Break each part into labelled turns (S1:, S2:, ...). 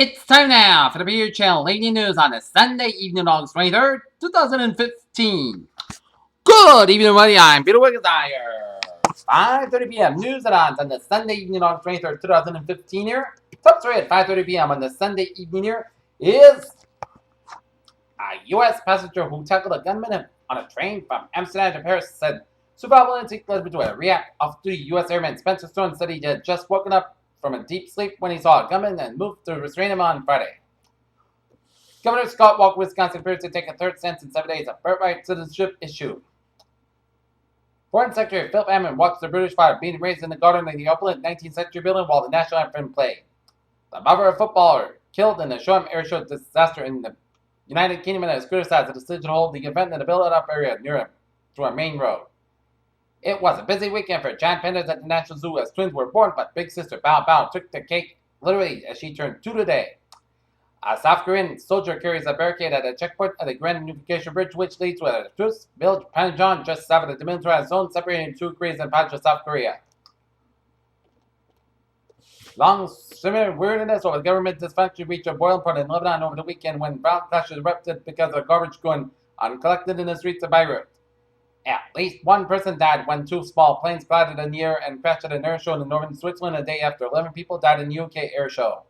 S1: It's time now for the Beer Channel Lady News on a Sunday evening, August 23rd, 2015. Good evening, everybody. I'm Peter Wiggins. 5:30 p.m. News and odds on the Sunday evening, August 23rd, 2015 here. Top story at 5:30 p.m. on the Sunday evening here is a U.S. passenger who tackled a gunman on a train from Amsterdam to Paris said survival instinct led him to react. Off-duty U.S. Airman Spencer Stone said he had just woken up from a deep sleep when he saw a gunman and moved to restrain him on Friday. Governor Scott Walker, Wisconsin, appears to take a third stance in 7 days of birthright citizenship issue. Foreign Secretary Philip Hammond watched the British flag being raised in the garden of the opulent 19th century building while the national anthem played. The mother of a footballer killed in the Shoreham airshow disaster in the United Kingdom has criticized the decision to hold the event in the built-up area near him to a main road. It was a busy weekend for giant pandas at the National Zoo as twins were born, but big sister Bao Bao took the cake literally as she turned 2 today. A South Korean soldier carries a barricade at a checkpoint at the Grand Unification Bridge, which leads to a truce village Panmunjom just south of the demilitarized zone separating two Koreas and parts of South Korea. Long swimming weirdness over the government dysfunction reached a boiling point in Lebanon over the weekend when violent clashes erupted because of garbage going uncollected in the streets of Beirut. At least one person died when two small planes collided in the air and crashed at an air show in northern Switzerland a day after 11 people died in the UK air show.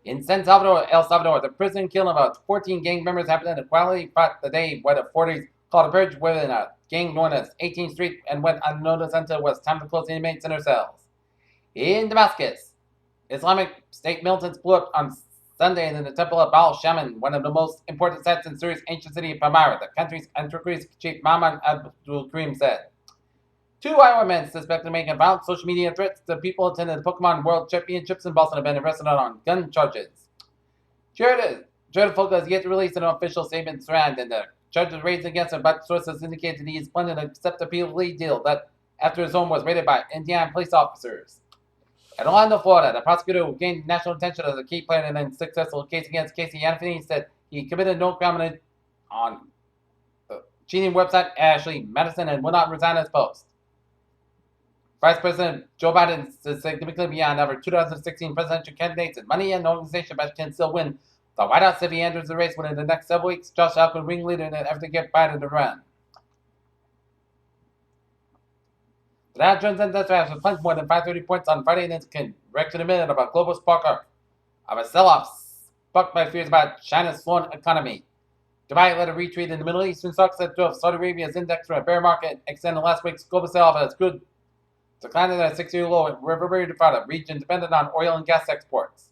S1: In San Salvador, El Salvador, the prison killing of 14 gang members happened in the Quality Pot the day where the 40s called a purge within a gang known as 18th Street and went unnoticed until it was time to close the inmates in their cells. In Damascus, Islamic State militants blew up on Sunday in the temple of Baal Shaman, one of the most important sites in Syria's ancient city of Palmyra, the country's anti-Greece chief Mahmoud Abdul Karim said. Two Iowa men suspected of making violent social media threats to people attending the Pokemon World Championships in Boston have been arrested on gun charges. Jared Folka has yet to release an official statement surrounding the charges raised against him, but sources indicate that he is planning to accept a plea deal that after his home was raided by Indiana police officers. In Orlando, Florida, the prosecutor who gained national attention as a key player in a successful case against Casey Anthony said he committed no crime on the cheating website Ashley Madison and will not resign his post. Vice President Joe Biden is significantly beyond other 2016 presidential candidates in money and organization, but can still win the White House if he enters the race within the next several weeks. Josh Allen, ringleader in an effort to get Biden to run. The Dow Jones Industrial Average plunged more than 530 points on Friday and corrected a minute of a global spark of a sell-off sparked by fears about China's slowing economy. Dubai led a retreat in the Middle Eastern stocks that drove Saudi Arabia's index from a bear market extended last week's global sell-off as good declined at a 6-year low and reverberated from a region dependent on oil and gas exports.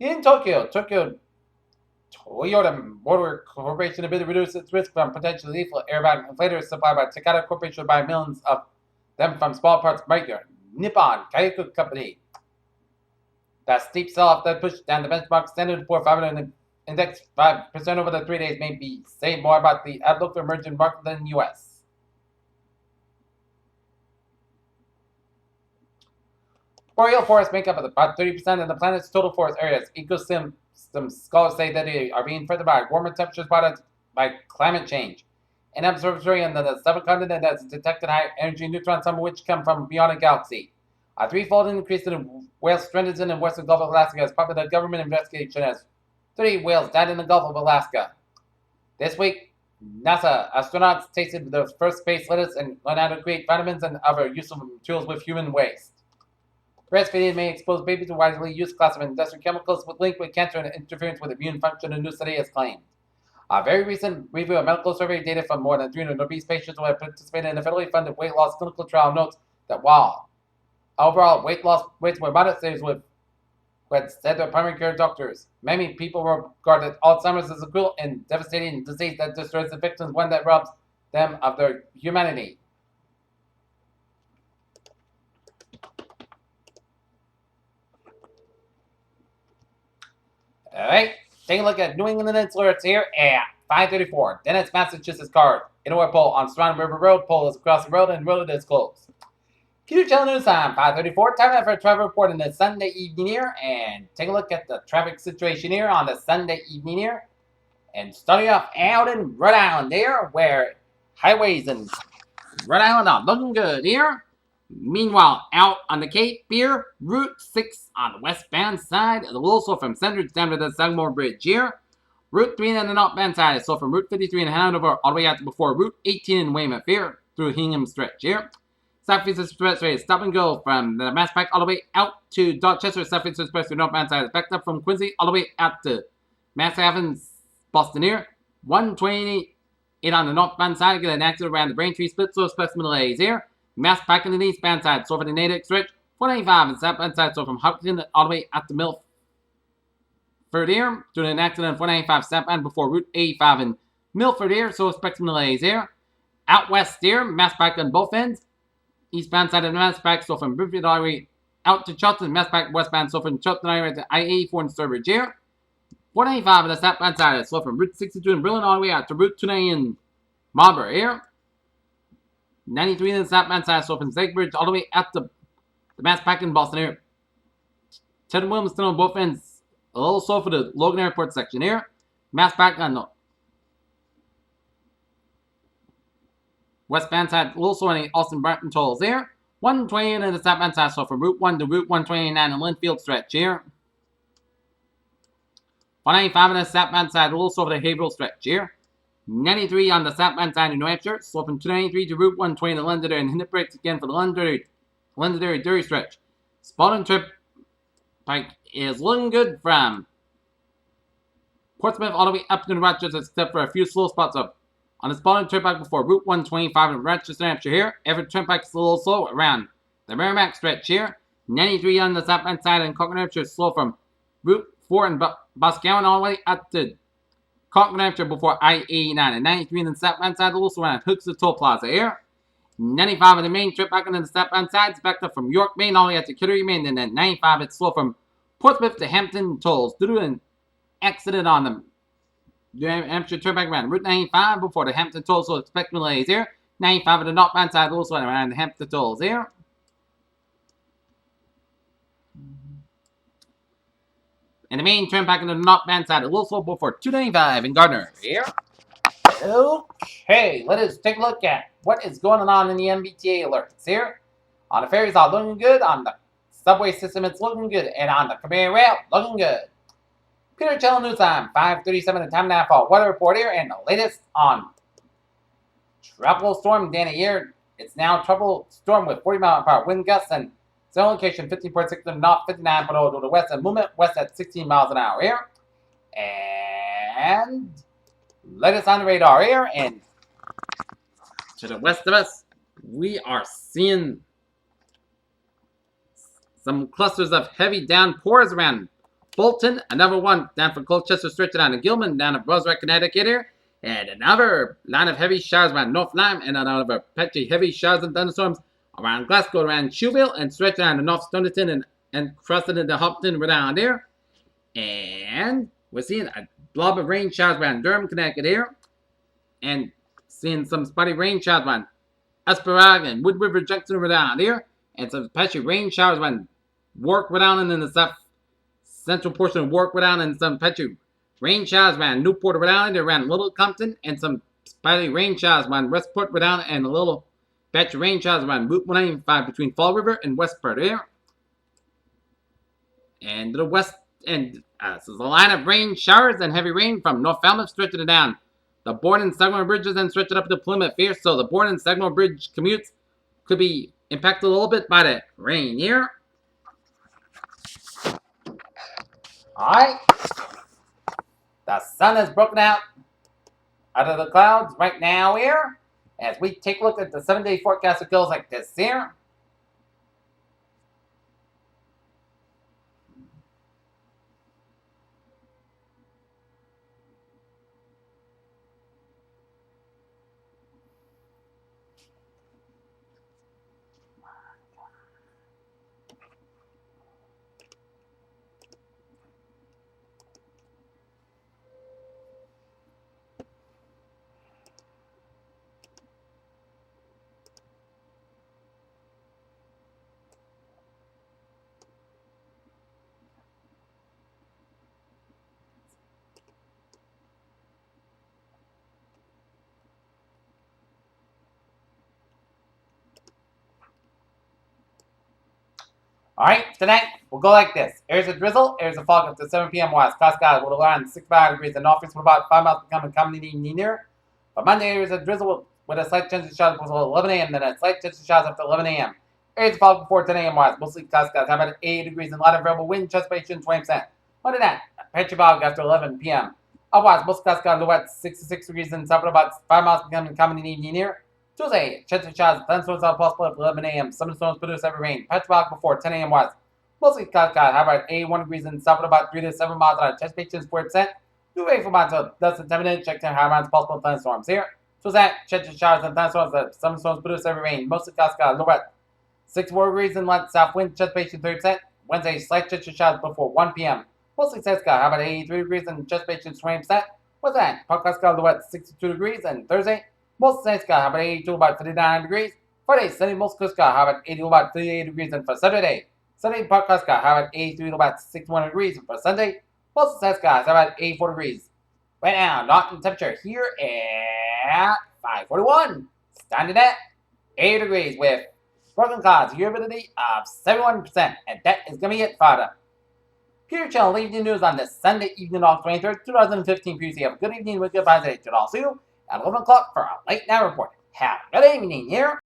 S1: In Tokyo, Toyota Motor Corporation had bid to reduce its risk from potentially lethal airbag inflators supplied by Takata Corporation by millions of them from small parts maker Nippon Kayaku Company. That steep sell-off that pushed down the benchmark Standard & Poor's 500 index 5% over the 3 days may be say more about the outlook for emerging markets than the U.S. Boreal forests make up about 30% of the planet's total forest areas. Ecosystem scholars say that they are being threatened by warmer temperatures brought by climate change. An observatory on the seventh continent has detected high-energy neutrons, some of which come from beyond the galaxy. A threefold increase in whale stranded in the western Gulf of Alaska has prompted a government investigation as 30 whales died in the Gulf of Alaska. This week, NASA astronauts tasted the first space lettuce and learned how to create vitamins and other useful materials with human waste. Breastfeeding may expose babies to widely used class of industrial chemicals linked with cancer and interference with immune function, a new study has claimed. A very recent review of medical survey data from more than 300 obese patients who have participated in a federally funded weight loss clinical trial notes that while overall weight loss rates were modest, with said their primary care doctors, many people regarded Alzheimer's as a cruel and devastating disease that destroys the victims, one that robs them of their humanity. Alright, take a look at New England alerts here at 5:34. Dennis, Massachusetts cars. Indoor pole on Surround River Road. Pole is across the road and road is closed. Q Channel News time, 5:34. Time now for a traffic report in the Sunday evening here. And take a look at the traffic situation here on the Sunday evening here. And starting off out in Rhode Island there, where highways in Rhode Island are looking good here. Meanwhile, out on the Cape here, Route 6 on the westbound side, and also from Sandridge down to the Sagamore Bridge here. Route 3 on the northbound side, so from Route 53 in Hanover all the way out to before Route 18 in Weymouth here, through Hingham Stretch here. Southeast Expressway stop and go from the Mass Pike all the way out to Dorchester. Southeast Expressway northbound side is backed up from Quincy all the way out to Mass Ave, Boston here. 128 on the northbound side, get an accident around the Braintree split, so specimen delays here. Mass Pike on the eastbound side, so for the Natick stretch. 495 on the southbound side, so from Hopkins all the way out to Milford here. Due to an accident on 495 southbound before Route 85 in Milford here, so specimen delays here. Out west here, Mass Pike on both ends. Eastbound side of the Mass Pike, so from Bridgefield all the way out to Charlton. Mass Pike westbound, so from Charlton all the way to I-84 in Sturbridge here. 495 on the southbound side, so from Route 62 in Berlin all the way out to Route 290 in Marlborough here. 93 on the southbound side, so from Zegbridge all the way out to the Mass Pike in Boston here. 10 Wilmington on both ends, a little slow for the Logan Airport section here. Mass Pike on the westbound side, a little slow on the Austin Brenton tolls there. 128 on the southbound side, so from Route 1 to Route 129 in Linfield stretch here. 195 on the southbound side, a little slow for the Haverhill stretch here. 93 on the southbound side in New Hampshire, so from 293 to Route 120 in Londonderry, and hit the brakes again for the Londonderry Derry stretch. Spalding Turnpike is looking good from Portsmouth all the way up to Rochester, except for a few slow spots up on the Spalding Turnpike before Route 125 in Rochester, New Hampshire here. Everett Turnpike is a little slow around the Merrimack stretch here. 93 on the southbound side in Concord, New Hampshire, slow from Route 4 in Boscawen all the way up to Concord, New Hampshire before I-89. And 93 on the southbound side, also around Hooks the Toll Plaza here. 95 on the main trip back on the southbound side, it's backed up from York, Maine all the way up to Kittery, Maine. And then 95, it's slow from Portsmouth to Hampton tolls due to an accident on the New Hampshire Turnpike around Route 95 before the Hampton tolls, so expect delays here. 95 on the northbound side, also around the Hampton tolls here. And the main turnpike on the northbound side, a little slow before 295 in Gardner here. Okay, let us take a look at what is going on in the MBTA alerts here. On the ferries, all looking good. On the subway system, it's looking good. And on the conveyor rail, looking good. Peter Channel News Time, 5:37, the time now for weather report here. And the latest on Tropical Storm Danny here. It's now Tropical Storm with 40-mile-per-hour wind gusts and zone location 15.6 to the north, 59.0 to the west, and movement west at 16 miles an hour here. And latest on the radar here, and to the west of us, we are seeing some clusters of heavy downpours around Bolton. Another one down from Colchester straight down to Gilman, down to Brunswick, Connecticut here. And another line of heavy showers around North Lyme, and another patchy heavy showers and thunderstorms around Glasgow, around Shoeville, and straight down to North Stonington and crossing into Hopton around there. And we're seeing a blob of rain showers around Durham, Connecticut here. And seeing some spotty rain showers around Esperag and Wood River Junction around here. And some patchy rain showers around Warwick, Rhode Island, and the south central portion of Warwick, Rhode Island, and some patchy rain showers around Newport, Rhode Island, around Little Compton, and some spotty rain showers around Westport, Rhode Island, and a little patch of rain showers around Route 195 between Fall River and Westport here. And to the west, and this is a line of rain showers and heavy rain from North Falmouth stretching it down the Bourne and Sagamore bridges and stretching up to Plymouth here. So the Bourne and Sagamore bridge commutes could be impacted a little bit by the rain here. Alright. The sun has broken out of the clouds right now here. As we take a look at the 7-day forecast, it goes like this here. Alright, tonight we'll go like this. Here's a drizzle, here's a fog up to 7 p.m. west. Cascade will around 65 degrees and northeast with about 5 miles becoming commonly near. But Monday, here's a drizzle with a slight chance of showers before 11 a.m. Then a slight chance of showers after 11 a.m. Here's a fog before 10 a.m. west. Mostly Cascade. How about 80 degrees and a lot of variable wind, transpiration 20%. Other than that, patchy fog after 11 p.m. Otherwise, most Cascade low at 66 degrees and south about 5 miles becoming commonly near. Tuesday, chance of showers, thunderstorms are possible at 11 a.m. Some storms produce heavy rain. Patch fog before 10 a.m. west. Mostly cloud. How about 81 degrees and south at about 3 to 7 miles an hour. Chance patience 4%. Do wait for months of less than 10 minutes. Check how amounts possible thunderstorms here. Tuesday, chance of showers and thunderstorms. Some storms produce heavy rain. Mostly cloud. Low at 64 degrees and light south wind. Chance patience 30%. Wednesday, slight chance of showers before 1 p.m. Mostly sunny sky. How about 83 degrees and chance patience 20%. What's that? Podcast low at 62 degrees. And Thursday, most sunny sky, how about 82, about 59 degrees. Friday, sunny, most clear sky, how about 80, about 38 degrees. And for Saturday, sunny, podcast sky, how about 83, about 61 degrees. And for Sunday, most sunny skies, how about 84 degrees. Right now, Norton temperature here at 541. Standing at 80 degrees with broken clouds, humidity of 71%. And that is going to be it, Father. Peter Channel Evening News on this Sunday evening, August 23rd, 2015. Please have a good evening with goodbye today. To all see you at 11 o'clock for our late night report. Have a good evening here.